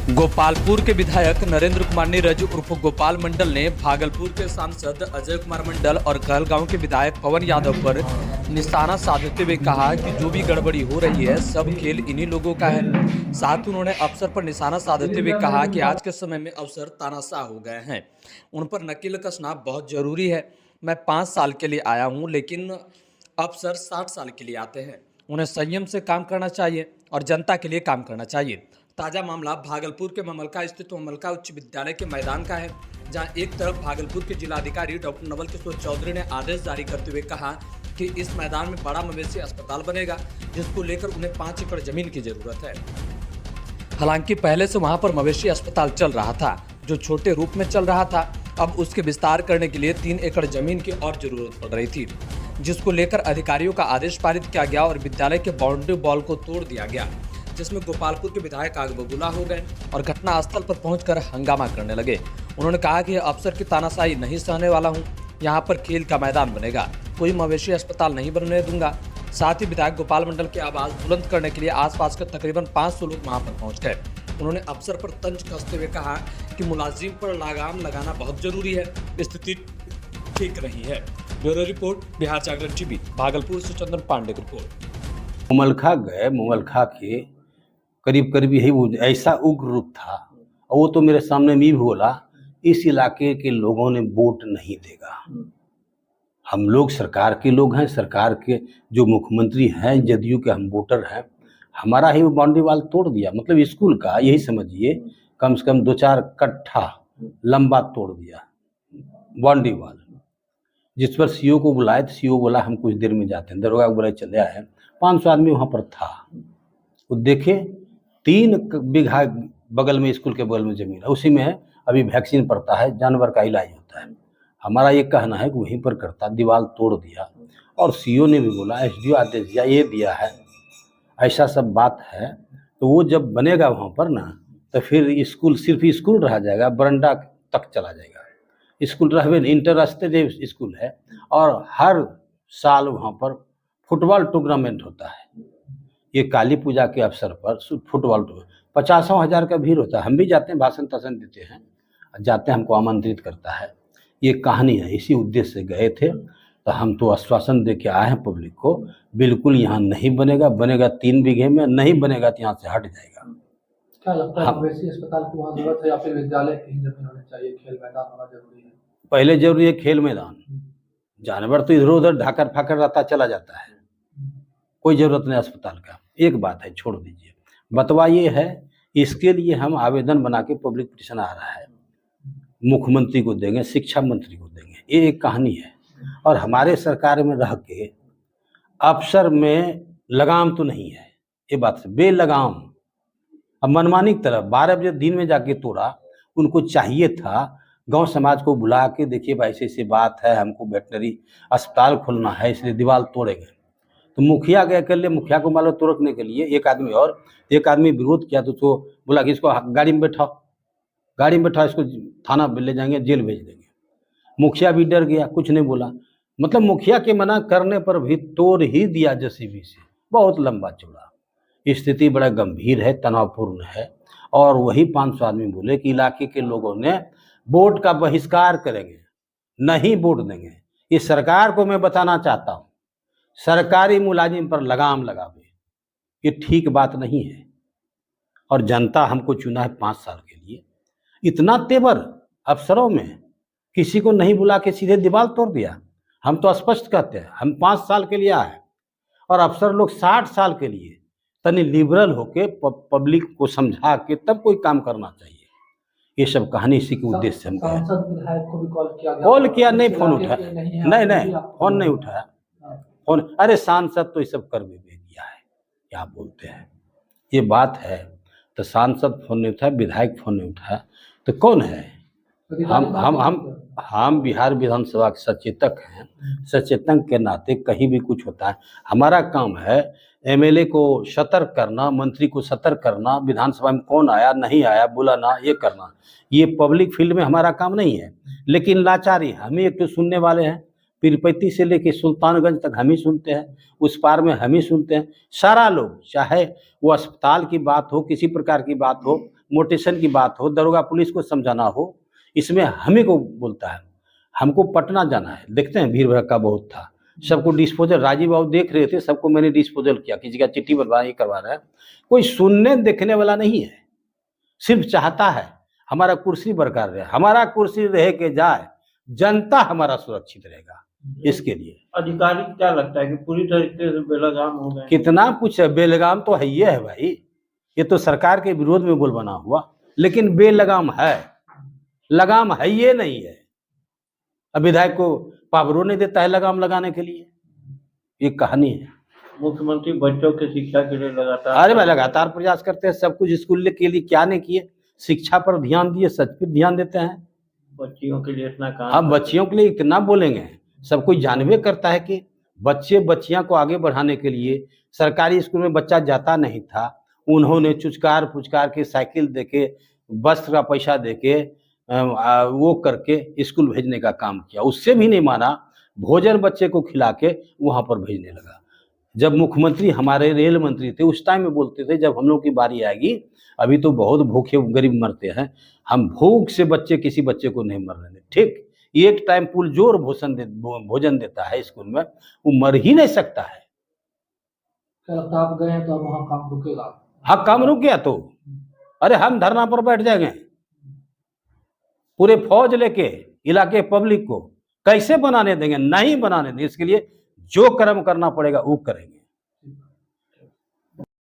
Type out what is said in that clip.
गोपालपुर के विधायक नरेंद्र कुमार नीरज उर्फ गोपाल मंडल ने भागलपुर के सांसद अजय कुमार मंडल और कहलगांव के विधायक पवन यादव पर निशाना साधते हुए कहा कि जो भी गड़बड़ी हो रही है सब खेल इन्हीं लोगों का है। साथ ही उन्होंने अफसर पर निशाना साधते हुए कहा कि आज के समय में अफसर तानाशाह हो गए हैं, उन पर नकेल कसना बहुत जरूरी है। मैं 5 साल के लिए आया हूँ, लेकिन अफसर 60 साल के लिए आते हैं। उन्हें संयम से काम करना चाहिए और जनता के लिए काम करना चाहिए। ताजा मामला भागलपुर के ममलका स्थित ममलका उच्च विद्यालय के मैदान का है, जहां एक तरफ भागलपुर के जिलाधिकारी डॉक्टर नवल किशोर चौधरी ने आदेश जारी करते हुए कहा कि इस मैदान में बड़ा मवेशी अस्पताल बनेगा, जिसको लेकर उन्हें 5 एकड़ जमीन की जरूरत है। हालांकि पहले से वहां पर मवेशी अस्पताल चल रहा था, जो छोटे रूप में चल रहा था। अब उसके विस्तार करने के लिए 3 एकड़ जमीन की और जरूरत पड़ रही थी, जिसको लेकर अधिकारियों का आदेश पारित किया गया और विद्यालय के बाउंड्री वॉल को तोड़ दिया गया, जिसमें गोपालपुर के विधायक आग बबूला हो गए और घटनास्थल पर पहुंचकर हंगामा करने लगे। उन्होंने कहा कि अफसर की तानाशाही नहीं सहने वाला हूं, यहां पर खेल का मैदान बनेगा, कोई मवेशी अस्पताल नहीं बनने दूंगा। साथ ही विधायक गोपाल मंडल की आवाज बुलंद करने के लिए आसपास के तकरीबन 500 लोग वहां पर पहुंच गए। उन्होंने अफसर पर तंज कसते हुए कहा कि मुलाजिम पर लगाम लगाना बहुत जरूरी है, स्थिति ठीक नहीं है। ब्यूरो रिपोर्ट, बिहार जागरण टीवी, भागलपुर से चंदन पांडे की रिपोर्ट। मुमलखा गए, मुमलखा के करीब करीब यही वो ऐसा उग्र रूप था, और वो तो मेरे सामने भी बोला, इस इलाके के लोगों ने वोट नहीं देगा। हम लोग सरकार के लोग हैं, सरकार के जो मुख्यमंत्री हैं, जदयू के हम वोटर हैं। हमारा ही वो बाउंड्री वाल तोड़ दिया, मतलब स्कूल का यही समझिए कम से कम 2-4 कट्ठा लंबा तोड़ दिया बाउंड्री वाल, जिस पर सीओ को बुलाए तो सीओ बोला हम कुछ देर में जाते हैं। दरोगा को बुलाए चले आए। 500 आदमी वहाँ पर था। वो देखे 3 बीघा बगल में, स्कूल के बगल में जमीन है, उसी में अभी वैक्सीन पड़ता है, जानवर का इलाज होता है। हमारा ये कहना है कि वहीं पर करता, दीवार तोड़ दिया। और सीओ ने भी बोला, एसडीओ आदेश दिया, ये दिया है, ऐसा सब बात है। तो वो जब बनेगा वहाँ पर ना, तो फिर स्कूल सिर्फ स्कूल रह जाएगा, बरंडा तक चला जाएगा। स्कूल रहवे नहीं, इंटरस्टेट स्कूल है, और हर साल वहाँ पर फुटबॉल टूर्नामेंट होता है। ये काली पूजा के अवसर पर फुटबॉल 50,000 का भीड़ होता है। हम भी जाते हैं, भाषण ताषण देते हैं, जाते हैं, हमको आमंत्रित करता है। ये कहानी है, इसी उद्देश्य से गए थे। तो हम तो आश्वासन दे के आए हैं पब्लिक को, बिल्कुल यहाँ नहीं बनेगा, बनेगा 3 बीघे में, नहीं बनेगा तो यहाँ से हट जाएगा। क्या लगता है, मवेशी अस्पताल की वहाँ जरूरत है या फिर विद्यालय की जमीन होनी चाहिए, खेल मैदान होना जरूरी है? पहले जरूरी है खेल मैदान। जानवर तो इधर उधर ढाकर फाकर रहता चला जाता है, कोई जरूरत नहीं अस्पताल का। एक बात है, छोड़ दीजिए, बतवा ये है, इसके लिए हम आवेदन बना के पब्लिक पिटिशन आ रहा है, मुख्यमंत्री को देंगे, शिक्षा मंत्री को देंगे। ये एक कहानी है। और हमारे सरकार में रह के अफसर में लगाम तो नहीं है, ये बात से बेलगाम। अब मनमानी की तरफ 12 बजे दिन में जाके तोड़ा। उनको चाहिए था गांव समाज को बुला के, देखिए भाई ऐसी बात है, हमको वेटनरी अस्पताल खोलना है, इसलिए दीवार तोड़ेंगे। तो मुखिया गए कर ले, मुखिया को मान लो तोड़ने के लिए एक आदमी विरोध किया, तो उसको बोला कि इसको गाड़ी में बैठाओ, इसको थाना ले जाएंगे, जेल भेज देंगे। मुखिया भी डर गया, कुछ नहीं बोला। मतलब मुखिया के मना करने पर भी तोड़ ही दिया जेसीबी से, बहुत लंबा चौड़ा। स्थिति बड़ा गंभीर है, तनावपूर्ण है। और वही 500 आदमी बोले कि इलाके के लोगों ने वोट का बहिष्कार करेंगे, नहीं वोट देंगे। ये सरकार को मैं बताना चाहता हूँ, सरकारी मुलाजिम पर लगाम लगावे, ये ठीक बात नहीं है। और जनता हमको चुना है 5 साल के लिए, इतना तेवर अफसरों में, किसी को नहीं बुला के सीधे दीवार तोड़ दिया। हम तो स्पष्ट कहते हैं, हम 5 साल के लिए आए, और अफसर लोग 60 साल के लिए। तनी लिबरल होके पब्लिक को समझा के तब कोई काम करना चाहिए। ये सब कहानी इसी के उद्देश्य से हम सांसद विधायक को भी कॉल किया, नहीं फोन उठाया, नहीं फोन नहीं उठाया फोन। अरे सांसद तो ये सब कर भी दिया है, क्या बोलते हैं, ये बात है। तो सांसद फोन नहीं उठाया, विधायक फोन नहीं उठाया, तो कौन है? हम बिहार विधानसभा के सचेतक हैं। सचेतक के नाते कहीं भी कुछ होता है, हमारा काम है एमएलए को सतर्क करना, मंत्री को सतर्क करना, विधानसभा में कौन आया नहीं आया बुलाना, ये करना। ये पब्लिक फील्ड में हमारा काम नहीं है। लेकिन लाचारी, हम एक तो सुनने वाले हैं, पीरपैती से लेके सुल्तानगंज तक हम ही सुनते हैं, उस पार में हम ही सुनते हैं। सारा लोग, चाहे वो अस्पताल की बात हो, किसी प्रकार की बात हो, मोटेशन की बात हो, दरोगा पुलिस को समझाना हो, इसमें हम ही को बोलता है। हमको पटना जाना है, देखते हैं भीड़ भड़का बहुत था, सबको डिस्पोजल, राजीव बाबू देख रहे थे, सबको मैंने डिस्पोजल किया, किसी का चिट्ठी बनवा ये करवा रहा है। कोई सुनने देखने वाला नहीं है, सिर्फ चाहता है हमारा कुर्सी बरकरार रहे, हमारा कुर्सी रह के जाए, जनता हमारा सुरक्षित रहेगा, इसके लिए। अधिकारी क्या लगता है कि पूरी तरीके से बेलगाम हो गए? कितना कुछ है, बेलगाम तो है ही है भाई, ये तो सरकार के विरोध में बोल बना हुआ, लेकिन बेलगाम है, लगाम है ये नहीं है। अब विधायक को पावरों नहीं देता है लगाम लगाने के लिए, ये कहानी है। मुख्यमंत्री बच्चों की शिक्षा के लिए लगातार अरे भाई लगातार प्रयास करते हैं, सब कुछ स्कूल के लिए क्या नहीं किए, शिक्षा पर ध्यान दिए, सच पर ध्यान देते हैं। बच्चियों के लिए इतना काम हम बच्चियों के लिए इतना बोलेंगे, सब कोई जानवे करता है कि बच्चे बच्चियां को आगे बढ़ाने के लिए सरकारी स्कूल में बच्चा जाता नहीं था, उन्होंने चुचकार पुचकार के साइकिल देके, वस्त्र का पैसा देके वो करके स्कूल भेजने का काम किया। उससे भी नहीं माना, भोजन बच्चे को खिला के वहाँ पर भेजने लगा। जब मुख्यमंत्री हमारे रेल मंत्री थे, उस टाइम में बोलते थे जब हम लोग की बारी आएगी, अभी तो बहुत भूखे गरीब मरते हैं, हम भूख से बच्चे किसी बच्चे को नहीं मरने दें। ठीक, एक टाइम पुरजोर भोजन देता है स्कूल में, वो मर ही नहीं सकता है। क्या लगता है आप गए हैं तो अब वहाँ काम रुकेगा? हाँ, काम रुक गया तो अरे हम धरना पर बैठ जाएंगे, पूरे फौज लेके इलाके पब्लिक को कैसे बनाने देंगे? नहीं बनाने देंगे। इसके लिए जो कर्म करना पड़ेगा वो करेंगे।